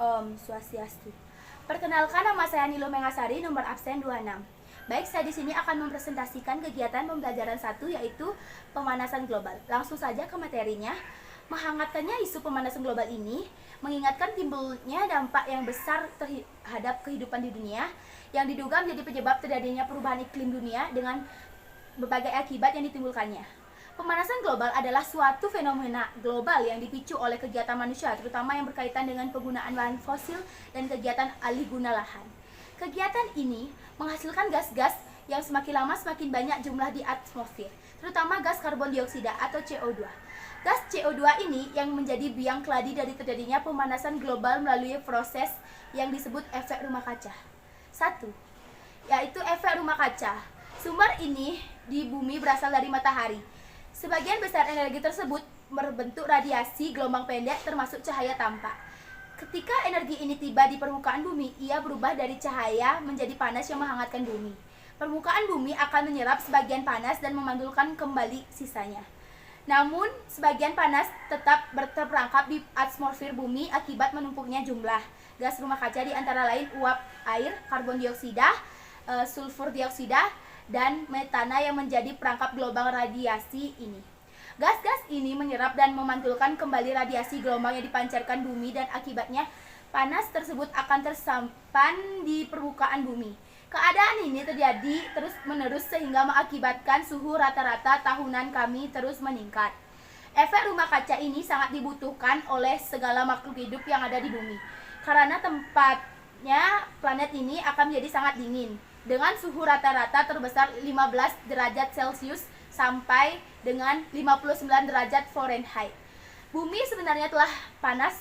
Om Swastiastu. Perkenalkan, nama saya Nilo Mengasari, nomor absen 26. Baik, saya di sini akan mempresentasikan kegiatan pembelajaran 1, yaitu pemanasan global. Langsung saja ke materinya. Menghangatkannya isu pemanasan global ini mengingatkan timbulnya dampak yang besar terhadap kehidupan di dunia yang diduga menjadi penyebab terjadinya perubahan iklim dunia dengan berbagai akibat yang ditimbulkannya. Pemanasan global adalah suatu fenomena global yang dipicu oleh kegiatan manusia, terutama yang berkaitan dengan penggunaan bahan fosil dan kegiatan alih guna lahan. Kegiatan ini menghasilkan gas-gas yang semakin lama semakin banyak jumlah di atmosfer, terutama gas karbon dioksida atau CO2. Gas CO2 ini yang menjadi biang keladi dari terjadinya pemanasan global melalui proses yang disebut efek rumah kaca. 1. Yaitu efek rumah kaca. Sumber ini di bumi berasal dari matahari. Sebagian besar energi tersebut berbentuk radiasi gelombang pendek termasuk cahaya tampak. Ketika energi ini tiba di permukaan bumi, ia berubah dari cahaya menjadi panas yang menghangatkan bumi. Permukaan bumi akan menyerap sebagian panas dan memantulkan kembali sisanya. Namun, sebagian panas tetap terperangkap di atmosfer bumi akibat menumpuknya jumlah gas rumah kaca di antara lain uap air, karbon dioksida, sulfur dioksida, dan metana yang menjadi perangkap gelombang radiasi ini. Gas-gas ini menyerap dan memantulkan kembali radiasi gelombang yang dipancarkan bumi dan akibatnya panas tersebut akan tersimpan di permukaan bumi. Keadaan ini terjadi terus-menerus sehingga mengakibatkan suhu rata-rata tahunan kami terus meningkat. Efek rumah kaca ini sangat dibutuhkan oleh segala makhluk hidup yang ada di bumi, karena tempatnya planet ini akan menjadi sangat dingin, dengan suhu rata-rata terbesar 15 derajat Celcius sampai dengan 59 derajat Fahrenheit. Bumi sebenarnya telah panas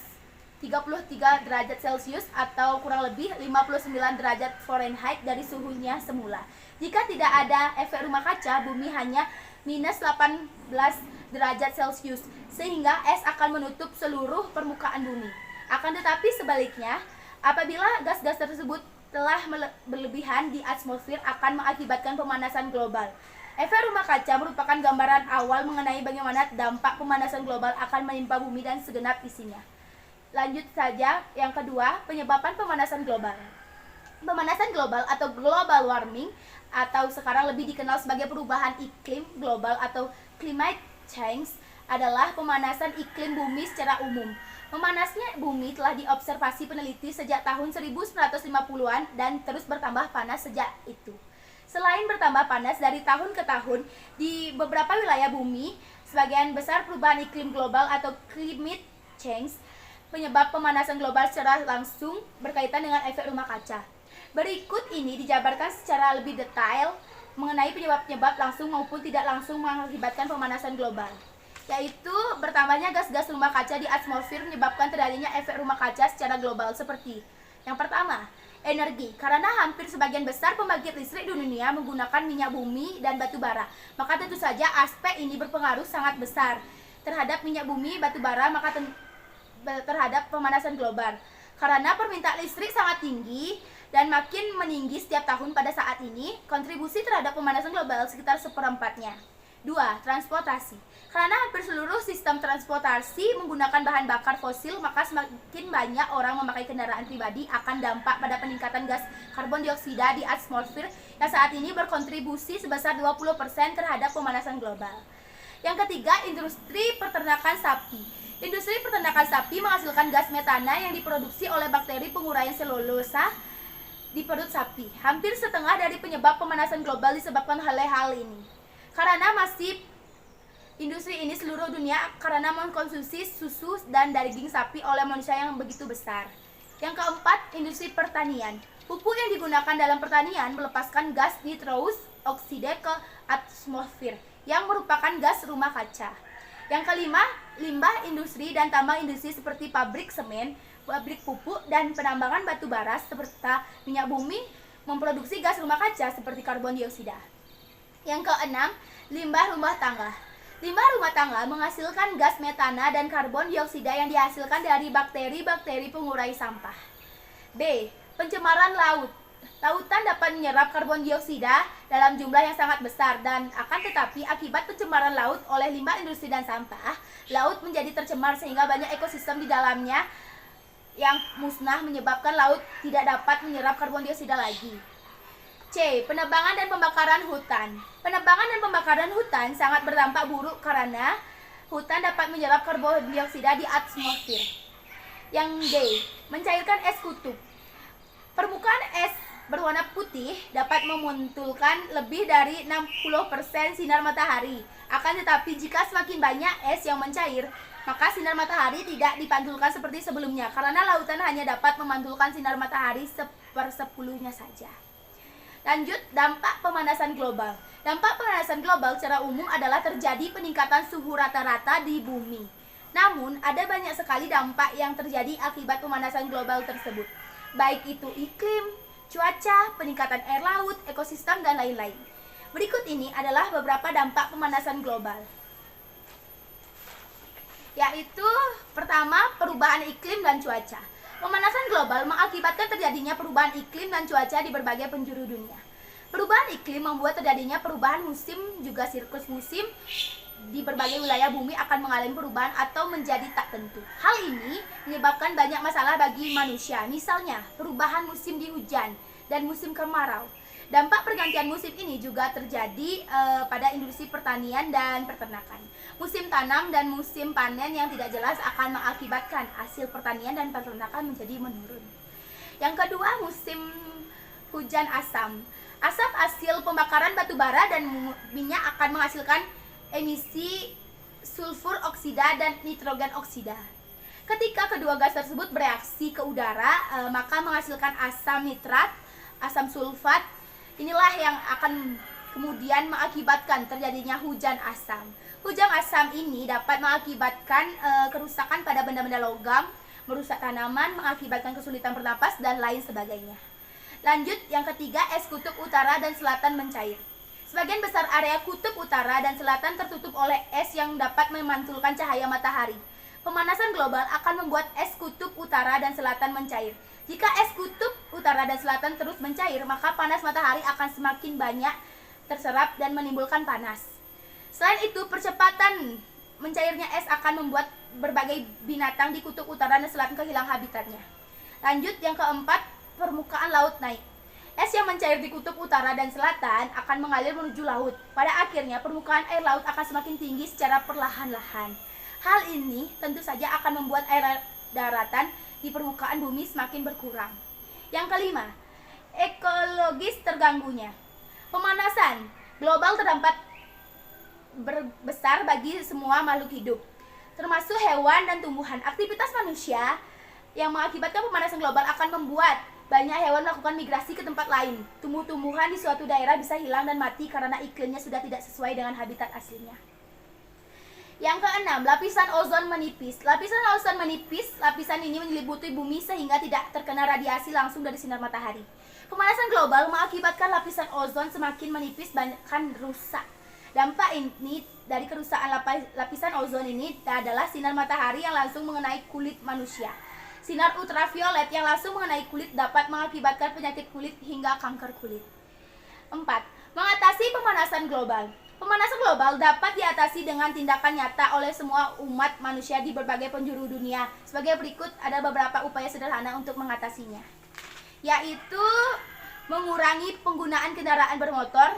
33 derajat Celcius atau kurang lebih 59 derajat Fahrenheit dari suhunya semula. Jika tidak ada efek rumah kaca, bumi hanya minus 18 derajat Celcius, sehingga es akan menutup seluruh permukaan bumi. Akan tetapi sebaliknya, apabila gas-gas tersebut telah berlebihan di atmosfer akan mengakibatkan pemanasan global. Efek rumah kaca merupakan gambaran awal mengenai bagaimana dampak pemanasan global akan menimpa bumi dan segenap isinya. Lanjut saja, yang kedua, penyebaban pemanasan global. Pemanasan global atau global warming atau sekarang lebih dikenal sebagai perubahan iklim global atau climate change adalah pemanasan iklim bumi secara umum. Memanasnya bumi telah diobservasi peneliti sejak tahun 1950-an dan terus bertambah panas sejak itu. Selain bertambah panas dari tahun ke tahun, di beberapa wilayah bumi, sebagian besar perubahan iklim global atau climate change penyebab pemanasan global secara langsung berkaitan dengan efek rumah kaca. Berikut ini dijabarkan secara lebih detail mengenai penyebab-penyebab langsung maupun tidak langsung mengakibatkan pemanasan global, yaitu bertambahnya gas-gas rumah kaca di atmosfer menyebabkan terjadinya efek rumah kaca secara global seperti yang pertama, energi. Karena hampir sebagian besar pembangkit listrik di dunia menggunakan minyak bumi dan batu bara, maka tentu saja aspek ini berpengaruh sangat besar terhadap minyak bumi, batu bara, maka terhadap pemanasan global. Karena permintaan listrik sangat tinggi dan makin meninggi setiap tahun pada saat ini, kontribusi terhadap pemanasan global sekitar seperempatnya. 2. Transportasi. Karena hampir seluruh sistem transportasi menggunakan bahan bakar fosil, maka semakin banyak orang memakai kendaraan pribadi akan dampak pada peningkatan gas karbon dioksida di atmosfer yang saat ini berkontribusi sebesar 20% terhadap pemanasan global. Yang ketiga, industri peternakan sapi. Industri peternakan sapi menghasilkan gas metana yang diproduksi oleh bakteri penguraian selulosa di perut sapi. Hampir setengah dari penyebab pemanasan global disebabkan oleh hal ini. Karena masih industri ini seluruh dunia karena mengkonsumsi susu dan daging sapi oleh manusia yang begitu besar. Yang keempat, industri pertanian. Pupuk yang digunakan dalam pertanian melepaskan gas nitrous oksida ke atmosfer yang merupakan gas rumah kaca. Yang kelima, limbah industri dan tambang industri seperti pabrik semen, pabrik pupuk, dan penambangan batu bara seperti minyak bumi memproduksi gas rumah kaca seperti karbon dioksida. Yang keenam, limbah rumah tangga. Limbah rumah tangga menghasilkan gas metana dan karbon dioksida yang dihasilkan dari bakteri-bakteri pengurai sampah. B. Pencemaran laut. Lautan dapat menyerap karbon dioksida dalam jumlah yang sangat besar dan akan tetapi akibat pencemaran laut oleh limbah industri dan sampah, laut menjadi tercemar sehingga banyak ekosistem di dalamnya yang musnah menyebabkan laut tidak dapat menyerap karbon dioksida lagi. C. Penebangan dan pembakaran hutan. Penebangan dan pembakaran hutan sangat berdampak buruk karena hutan dapat menyerap karbon dioksida di atmosfer. Yang D. Mencairkan es kutub. Permukaan es berwarna putih dapat memantulkan lebih dari 60% sinar matahari. Akan tetapi jika semakin banyak es yang mencair, maka sinar matahari tidak dipantulkan seperti sebelumnya karena lautan hanya dapat memantulkan sinar matahari 1/10-nya saja. Lanjut, dampak pemanasan global. Dampak pemanasan global secara umum adalah terjadi peningkatan suhu rata-rata di bumi. Namun, ada banyak sekali dampak yang terjadi akibat pemanasan global tersebut, baik itu iklim, cuaca, peningkatan air laut, ekosistem, dan lain-lain. Berikut ini adalah beberapa dampak pemanasan global. Yaitu pertama, perubahan iklim dan cuaca. Pemanasan global mengakibatkan terjadinya perubahan iklim dan cuaca di berbagai penjuru dunia. Perubahan iklim membuat terjadinya perubahan musim, juga siklus musim di berbagai wilayah bumi akan mengalami perubahan atau menjadi tak tentu. Hal ini menyebabkan banyak masalah bagi manusia, misalnya perubahan musim di hujan dan musim kemarau. Dampak pergantian musim ini juga terjadi pada industri pertanian dan peternakan. Musim tanam dan musim panen yang tidak jelas akan mengakibatkan hasil pertanian dan peternakan menjadi menurun. Yang kedua, musim hujan asam. Asap hasil pembakaran batu bara dan minyak akan menghasilkan emisi sulfur oksida dan nitrogen oksida. Ketika kedua gas tersebut bereaksi ke udara, maka menghasilkan asam nitrat, asam sulfat. Inilah yang akan kemudian mengakibatkan terjadinya hujan asam. Hujan asam ini dapat mengakibatkan kerusakan pada benda-benda logam, merusak tanaman, mengakibatkan kesulitan bernapas, dan lain sebagainya. Lanjut, yang ketiga, es kutub utara dan selatan mencair. Sebagian besar area kutub utara dan selatan tertutup oleh es yang dapat memantulkan cahaya matahari. Pemanasan global akan membuat es kutub utara dan selatan mencair. Jika es kutub utara dan selatan terus mencair, maka panas matahari akan semakin banyak terserap dan menimbulkan panas. Selain itu, percepatan mencairnya es akan membuat berbagai binatang di kutub utara dan selatan kehilangan habitatnya. Lanjut, yang keempat, permukaan laut naik. Es yang mencair di kutub utara dan selatan akan mengalir menuju laut. Pada akhirnya, permukaan air laut akan semakin tinggi secara perlahan-lahan. Hal ini tentu saja akan membuat air daratan di permukaan bumi semakin berkurang. Yang kelima, ekologis terganggunya. Pemanasan global terdampak besar bagi semua makhluk hidup, termasuk hewan dan tumbuhan. Aktivitas manusia yang mengakibatkan pemanasan global akan membuat banyak hewan melakukan migrasi ke tempat lain. Tumbuh-tumbuhan di suatu daerah bisa hilang dan mati karena iklimnya sudah tidak sesuai dengan habitat aslinya. Yang keenam, lapisan ozon menipis. Lapisan ozon menipis, lapisan ini menyelimuti bumi sehingga tidak terkena radiasi langsung dari sinar matahari. Pemanasan global mengakibatkan lapisan ozon semakin menipis, bahkan rusak. Dampak ini dari kerusakan lapisan ozon ini adalah sinar matahari yang langsung mengenai kulit manusia. Sinar ultraviolet yang langsung mengenai kulit dapat mengakibatkan penyakit kulit hingga kanker kulit. 4. Mengatasi pemanasan global. Pemanasan global dapat diatasi dengan tindakan nyata oleh semua umat manusia di berbagai penjuru dunia. Sebagai berikut ada beberapa upaya sederhana untuk mengatasinya, yaitu mengurangi penggunaan kendaraan bermotor.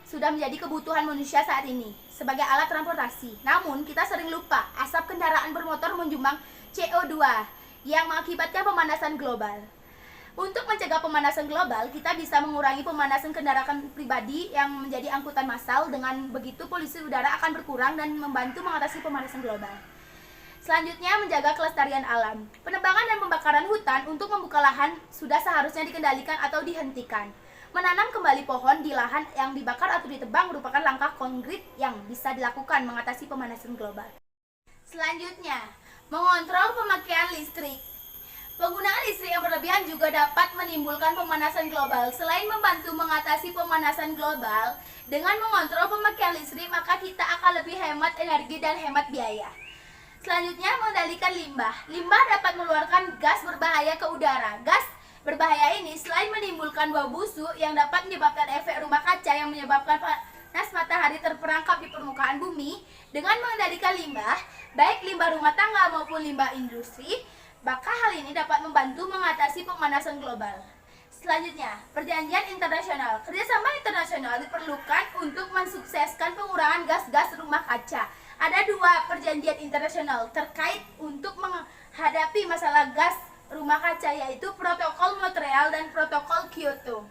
Sudah menjadi kebutuhan manusia saat ini sebagai alat transportasi. Namun kita sering lupa asap kendaraan bermotor menyumbang CO2 yang mengakibatkan pemanasan global. Untuk mencegah pemanasan global, kita bisa mengurangi pemanasan kendaraan pribadi yang menjadi angkutan massal. Dengan begitu, polusi udara akan berkurang dan membantu mengatasi pemanasan global. Selanjutnya, menjaga kelestarian alam. Penebangan dan pembakaran hutan untuk membuka lahan sudah seharusnya dikendalikan atau dihentikan. Menanam kembali pohon di lahan yang dibakar atau ditebang merupakan langkah konkret yang bisa dilakukan mengatasi pemanasan global. Selanjutnya, mengontrol pemakaian listrik. Penggunaan listrik yang berlebihan juga dapat menimbulkan pemanasan global. Selain membantu mengatasi pemanasan global, dengan mengontrol pemakaian listrik, maka kita akan lebih hemat energi dan hemat biaya. Selanjutnya, mengendalikan limbah. Limbah dapat mengeluarkan gas berbahaya ke udara. Gas berbahaya ini selain menimbulkan bau busuk yang dapat menyebabkan efek rumah kaca yang menyebabkan panas matahari terperangkap di permukaan bumi, dengan mengendalikan limbah, baik limbah rumah tangga maupun limbah industri, maka hal ini dapat membantu mengatasi pemanasan global. Selanjutnya, perjanjian internasional. Kerjasama internasional diperlukan untuk mensukseskan pengurangan gas-gas rumah kaca. Ada dua perjanjian internasional terkait untuk menghadapi masalah gas rumah kaca, yaitu Protokol Montreal dan Protokol Kyoto.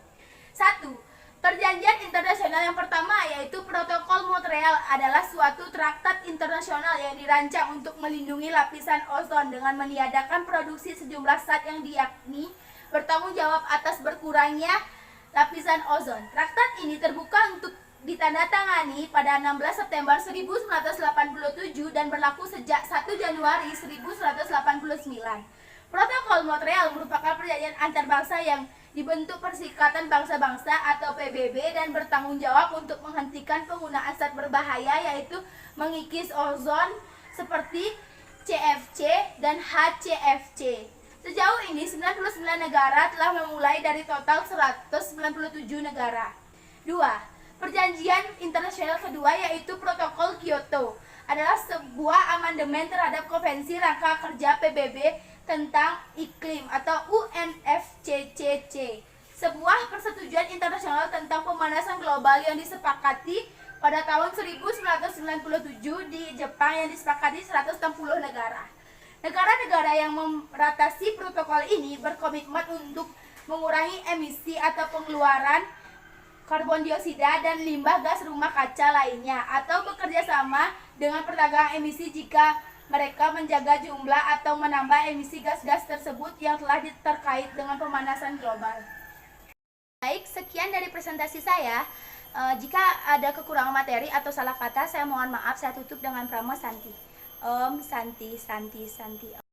1. Perjanjian internasional yang pertama yaitu Protokol Montreal adalah suatu traktat internasional yang dirancang untuk melindungi lapisan ozon dengan meniadakan produksi sejumlah zat yang diyakini bertanggung jawab atas berkurangnya lapisan ozon. Traktat ini terbuka untuk ditandatangani pada 16 September 1987 dan berlaku sejak 1 Januari 1989. Protokol Montreal merupakan perjanjian antarbangsa yang dibentuk Perserikatan Bangsa-Bangsa atau PBB dan bertanggung jawab untuk menghentikan penggunaan zat berbahaya yaitu mengikis ozon seperti CFC dan HCFC. Sejauh ini 99 negara telah memulai dari total 197 negara. 2. Perjanjian internasional kedua yaitu Protokol Kyoto adalah sebuah amandemen terhadap Konvensi Rangka Kerja PBB tentang Iklim atau UNFCCC, sebuah persetujuan internasional tentang pemanasan global yang disepakati pada tahun 1997 di Jepang yang disepakati 160 negara. Negara-negara yang meratasi protokol ini berkomitmen untuk mengurangi emisi atau pengeluaran karbon dioksida dan limbah gas rumah kaca lainnya, atau bekerja sama dengan perdagangan emisi jika mereka menjaga jumlah atau menambah emisi gas-gas tersebut yang telah terkait dengan pemanasan global. Baik, sekian dari presentasi saya. Jika ada kekurangan materi atau salah kata, saya mohon maaf. Saya tutup dengan Pramo Santi. Om Santi Santi Santi.